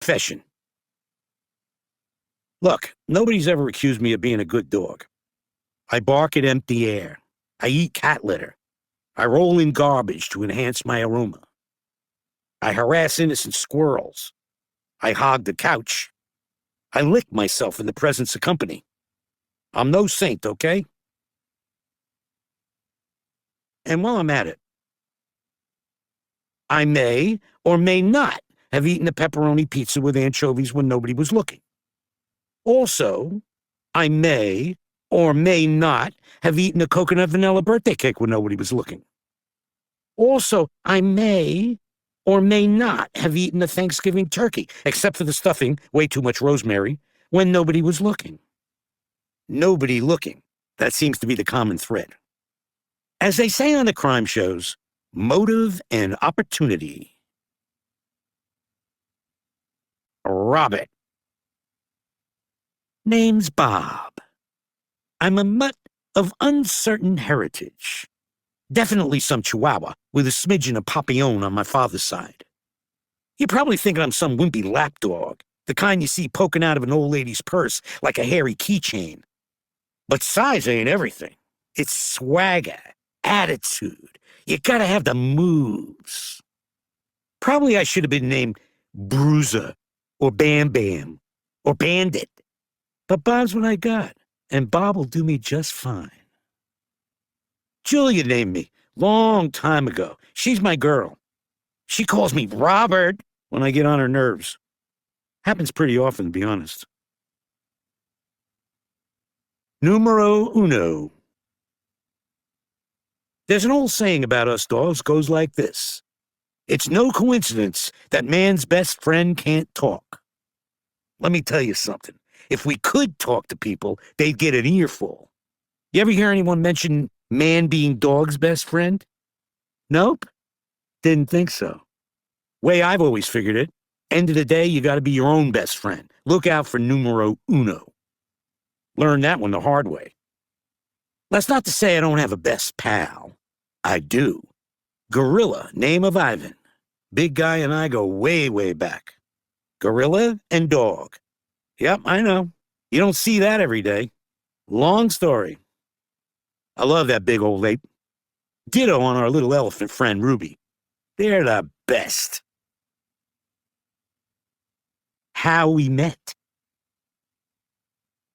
Confession. Look, nobody's ever accused me of being a good dog. I bark at empty air. I eat cat litter. I roll in garbage to enhance my aroma. I harass innocent squirrels. I hog the couch. I lick myself in the presence of company. I'm no saint, okay? And while I'm at it, I may or may not have eaten a pepperoni pizza with anchovies when nobody was looking. Also, I may or may not have eaten a coconut vanilla birthday cake when nobody was looking. Also, I may or may not have eaten a Thanksgiving turkey, except for the stuffing, way too much rosemary, when nobody was looking. Nobody looking. That seems to be the common thread. As they say on the crime shows, motive and opportunity. Robert. Name's Bob. I'm a mutt of uncertain heritage. Definitely some Chihuahua with a smidgen of Papillon on my father's side. You're probably thinking I'm some wimpy lapdog, the kind you see poking out of an old lady's purse like a hairy keychain. But size ain't everything. It's swagger, attitude. You gotta have the moves. Probably I should have been named Bruiser, or Bam Bam, or Bandit. But Bob's what I got, and Bob will do me just fine. Julia named me, long time ago. She's my girl. She calls me Robert when I get on her nerves. Happens pretty often, to be honest. Numero uno. There's an old saying about us dogs goes like this. It's no coincidence that man's best friend can't talk. Let me tell you something. If we could talk to people, they'd get an earful. You ever hear anyone mention man being dog's best friend? Nope. Didn't think so. Way I've always figured it. End of the day, you gotta be your own best friend. Look out for numero uno. Learned that one the hard way. That's not to say I don't have a best pal. I do. Gorilla, name of Ivan. Big guy and I go way, way back. Gorilla and dog. Yep, I know. You don't see that every day. Long story. I love that big old ape. Ditto on our little elephant friend, Ruby. They're the best. How we met.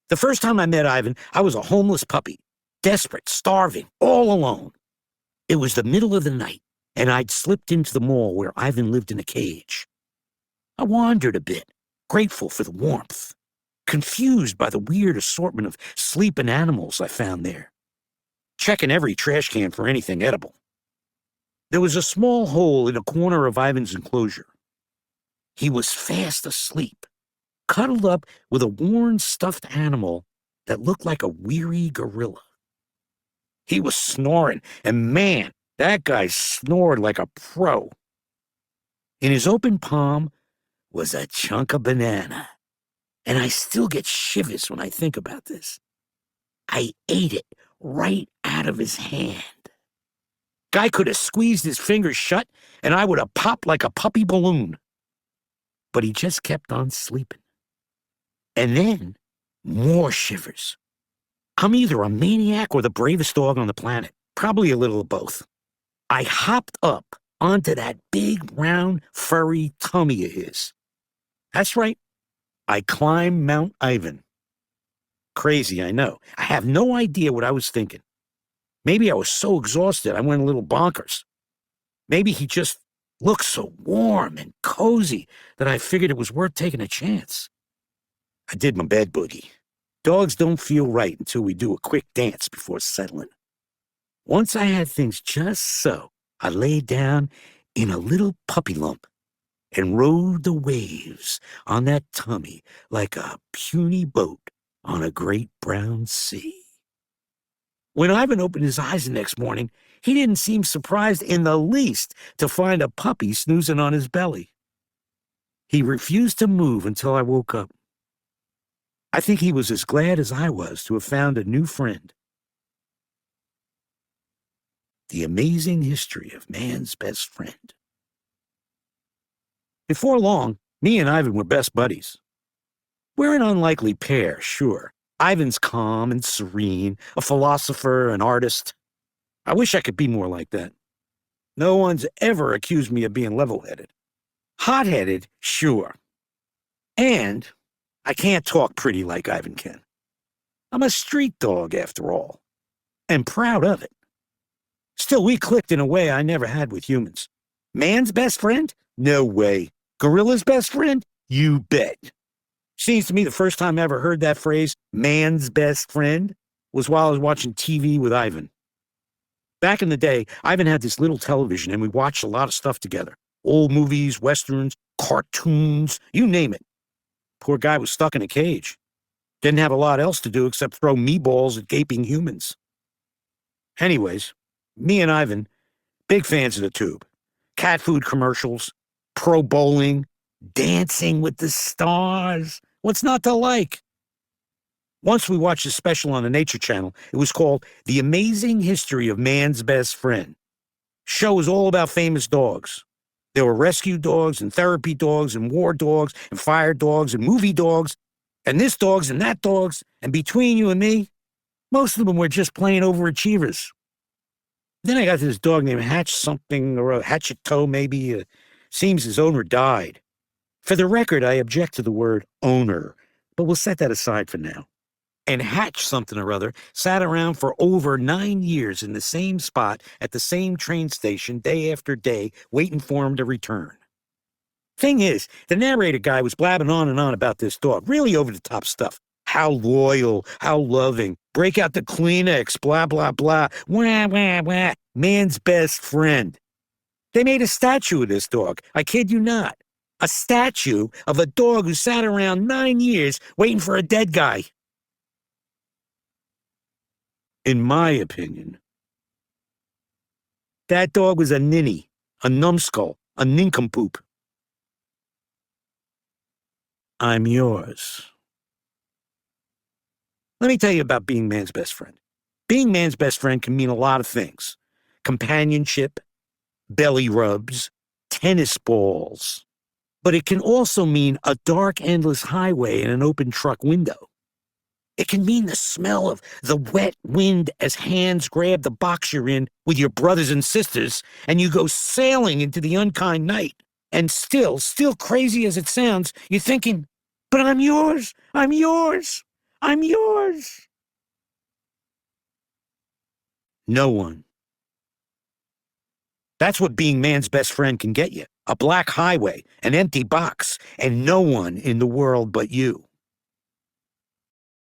The first time I met Ivan, I was a homeless puppy. Desperate, starving, all alone. It was the middle of the night, and I'd slipped into the mall where Ivan lived in a cage. I wandered a bit, grateful for the warmth, confused by the weird assortment of sleeping animals I found there, checking every trash can for anything edible. There was a small hole in a corner of Ivan's enclosure. He was fast asleep, cuddled up with a worn stuffed animal that looked like a weary gorilla. He was snoring, and man, that guy snored like a pro. In his open palm was a chunk of banana, and I still get shivers when I think about this. I ate it right out of his hand. Guy could have squeezed his fingers shut, and I would have popped like a puppy balloon. But he just kept on sleeping. And then, more shivers. I'm either a maniac or the bravest dog on the planet. Probably a little of both. I hopped up onto that big, round, furry tummy of his. That's right. I climbed Mount Ivan. Crazy, I know. I have no idea what I was thinking. Maybe I was so exhausted I went a little bonkers. Maybe he just looked so warm and cozy that I figured it was worth taking a chance. I did my bed boogie. Dogs don't feel right until we do a quick dance before settling. Once I had things just so, I laid down in a little puppy lump and rode the waves on that tummy like a puny boat on a great brown sea. When Ivan opened his eyes the next morning, he didn't seem surprised in the least to find a puppy snoozing on his belly. He refused to move until I woke up. I think he was as glad as I was to have found a new friend. The amazing history of man's best friend. Before long, Me and Ivan were best buddies. We're an unlikely pair, sure. Ivan's calm and serene, a philosopher, an artist. I wish I could be more like that. No one's ever accused me of being level-headed. Hot-headed, sure. And I can't talk pretty like Ivan can. I'm a street dog, after all, and proud of it. Still, we clicked in a way I never had with humans. Man's best friend? No way. Gorilla's best friend? You bet. Seems to me the first time I ever heard that phrase, man's best friend, was while I was watching TV with Ivan. Back in the day, Ivan had this little television and we watched a lot of stuff together. Old movies, westerns, cartoons, you name it. Poor guy was stuck in a cage. Didn't have a lot else to do except throw meatballs at gaping humans. Anyways, me and Ivan, big fans of the tube. Cat food commercials, pro bowling, Dancing with the Stars. What's not to like? Once we watched a special on the Nature Channel. It was called The Amazing History of Man's Best Friend. Show was all about famous dogs. There were rescue dogs and therapy dogs and war dogs and fire dogs and movie dogs and this dogs and that dogs, and between you and me, most of them were just plain overachievers. Then I got this dog named Hatch something, or a Hatchet-Toe maybe. Seems his owner died. For the record, I object to the word owner, but we'll set that aside for now. And Hatch something or other sat around for over 9 years in the same spot at the same train station day after day, waiting for him to return. Thing is, the narrator guy was blabbing on and on about this dog, really over-the-top stuff. How loyal, how loving, break out the Kleenex, blah, blah, blah, wah, wah, wah, man's best friend. They made a statue of this dog, I kid you not. A statue of a dog who sat around 9 years waiting for a dead guy. In my opinion, that dog was a ninny, a numbskull, a nincompoop. I'm yours. Let me tell you about being man's best friend. Being man's best friend can mean a lot of things. Companionship, belly rubs, tennis balls. But it can also mean a dark, endless highway and an open truck window. It can mean the smell of the wet wind as hands grab the box you're in with your brothers and sisters, and you go sailing into the unkind night. And still crazy as it sounds, you're thinking, but I'm yours, I'm yours, I'm yours. No one. That's what being man's best friend can get you. A black highway, an empty box, and no one in the world but you.